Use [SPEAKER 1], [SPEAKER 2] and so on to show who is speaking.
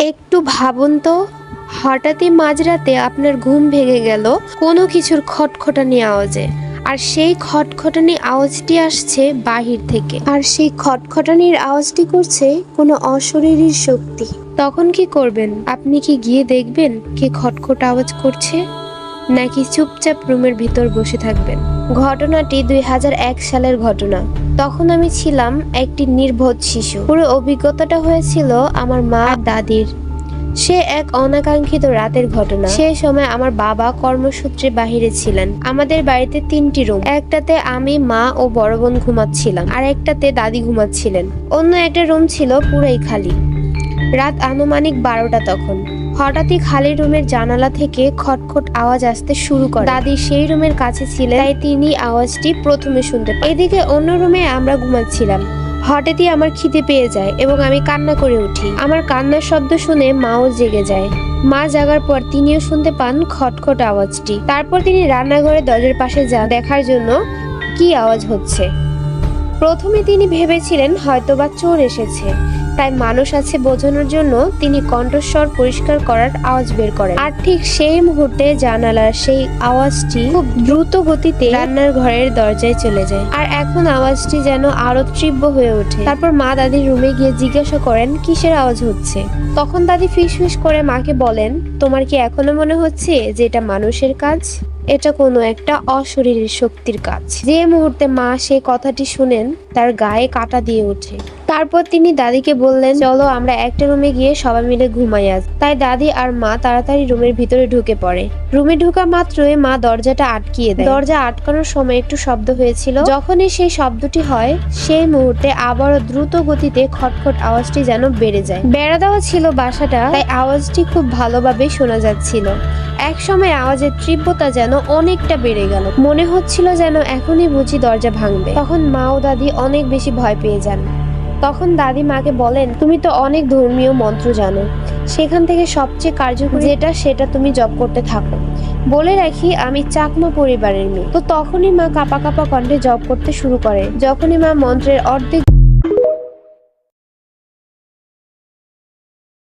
[SPEAKER 1] একটু ভাবুন তো, হঠাৎই মাঝরাতে আপনার ঘুম ভেঙে গেল কোনো কিছুর খটখটানি আওয়াজে। আর সেই খটখটানি আওয়াজটি আসছে বাহির থেকে, আর সেই খটখটানির আওয়াজটি করছে কোনো অশরীরী শক্তি। তখন কি করবেন? আপনি কি গিয়ে দেখবেন কে খটখট আওয়াজ করছে, নাকি চুপচাপ রুমের ভিতর বসে থাকবেন? ঘটনাটি 2001 সালের ঘটনা। তখন আমি ছিলাম একটি নির্বোধ শিশু। পুরো অভিজ্ঞতাটা হয়েছিল আমার মা আর দাদির। সে এক অনাকাঙ্ক্ষিত রাতের ঘটনা। সেই সময় আমার বাবা কর্মসূত্রে বাহিরে ছিলেন। আমাদের বাড়িতে 3টি রুম। একটাতে আমি, মা ও বড় বোন ঘুমাচ্ছিলাম, আর একটাতে দাদি ঘুমাচ্ছিলেন। অন্য একটা রুম ছিল পুরাই খালি। রাত আনুমানিক 12টা তখন। হঠাৎই খালি রুমের জানালা থেকে খটখট আওয়াজ আসতে শুরু করে। দাদি সেই রুমের কাছে ছিলেন, তাই তিনি আওয়াজটি প্রথমে শুনতে পান। এদিকে অন্য রুমে আমরা ঘুমাচ্ছিলাম। হঠাৎই আমার খিদে পেয়ে যায় এবং আমি কান্না করে উঠি। আমার কান্নার শব্দ শুনে মাও জেগে যায়। মা জাগার পর তিনিও শুনতে পান খটখট আওয়াজটি। তারপর তিনি রান্নাঘরে দরজার পাশে যান দেখার জন্য কি আওয়াজ হচ্ছে। প্রথমে তিনি ভেবেছিলেন হয়তোবা চোর এসেছে, তাই মানুষ আছে বোঝানোর জন্য তিনি কণ্ঠস্বর পরিষ্কার করার আওয়াজ বের করেন। আর ঠিক সেই মুহূর্তে জানালার সেই আওয়াজটি খুব দ্রুত গতিতে রান্নার ঘরের দরজায় চলে যায়। আর এখন আওয়াজটি যেন আরো তীব্র হয়ে ওঠে। তারপর মা দাদির রুমে গিয়ে জিজ্ঞাসা করেন কিসের আওয়াজ হচ্ছে। তখন দাদি ফিসফিস করে মাকে বলেন, তোমার কি এখনো মনে হচ্ছে যে এটা মানুষের কাজ? এটা কোনো একটা অশরীরী শক্তির কাজ। যে মুহূর্তে মা সেই কথাটি শুনেন, তার গায়ে কাঁটা দিয়ে ওঠে। তারপর তিনি দাদিকে বললেন, চলো আমরা একটা রুমে গিয়ে সবাই মিলে ঘুমাই আজ। তাই দাদি আর মা তাড়াতাড়ি রুমের ভিতরে ঢুকে পড়ে। রুমে ঢোকা মাত্রই মা দরজাটা আটকিয়ে দেয়। দরজা আটকানোর সময় একটু শব্দ হয়েছিল। যখনই সেই শব্দটি হয়, সেই মুহূর্তে আবারও দ্রুত গতিতে খটখট আওয়াজটি যেন বেড়ে যায়। বেড়া দেওয়া ছিল বাসাটা, তাই আওয়াজটি খুব ভালোভাবে শোনা যাচ্ছিল। এক সময় আওয়াজের তীব্রতা যেন অনেকটা বেড়ে গেল। মনে হচ্ছিল যেন এখনই বুঝি দরজা ভাঙবে। তখন মা ও দাদি অনেক বেশি ভয় পেয়ে যান। তখন দাদি মাকে বলেন, তুমি তো অনেক ধর্মীয় মন্ত্র জানো, সেখান থেকে সবচেয়ে কার্যকরী যেটা সেটা তুমি জপ করতে থাকো। বলে রাখি আমি চাকমা পরিবারের মেয়ে। তো তখনই মা কাঁপা কাঁপা কণ্ঠে জপ করতে শুরু করে। যখনই মা মন্ত্রের অর্ধেক